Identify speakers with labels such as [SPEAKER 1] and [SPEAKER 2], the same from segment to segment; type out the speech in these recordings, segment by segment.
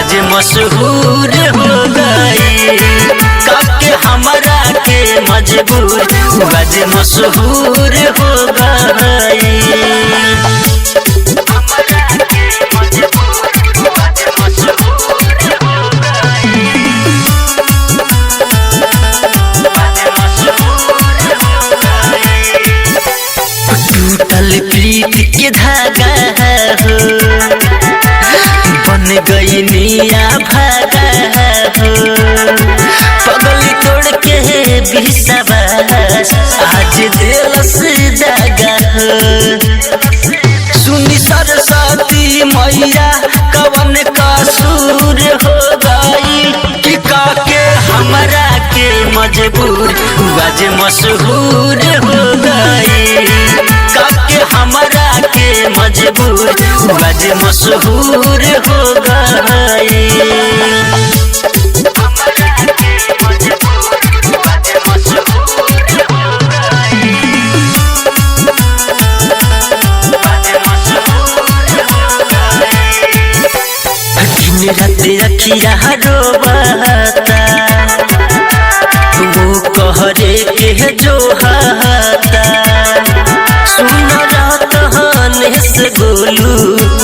[SPEAKER 1] आज मशहूर हो गई काके हमरा के मजबूर आज मशहूर हो गई। टूटल प्रीत के धागा हो बन गई निया भागा हो पगली तोड़ के बिसवास आज दिलस दागा हो। सुनी सरस्वती मैया कवन कसूर हो गई कि काके हमरा के मजबूर आज मशहूर हो गई काके हमरा के मजबूर आज मशहूर हो गई। दिन रात अखिया रोबाता वो कहरे के जो हाता सुन रात हनेस गोलू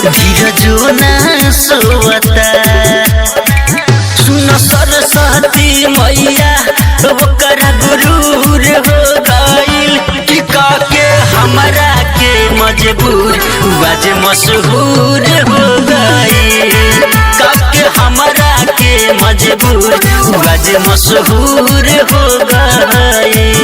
[SPEAKER 1] धीरजो ना सोवता। सुन सरस्वती मैया ओकरा गुरूर हो गईल कि काके हमरा के मजबूर आज मशहूर हो गई काके हमरा के मजबूर आज मशहूर हो गई।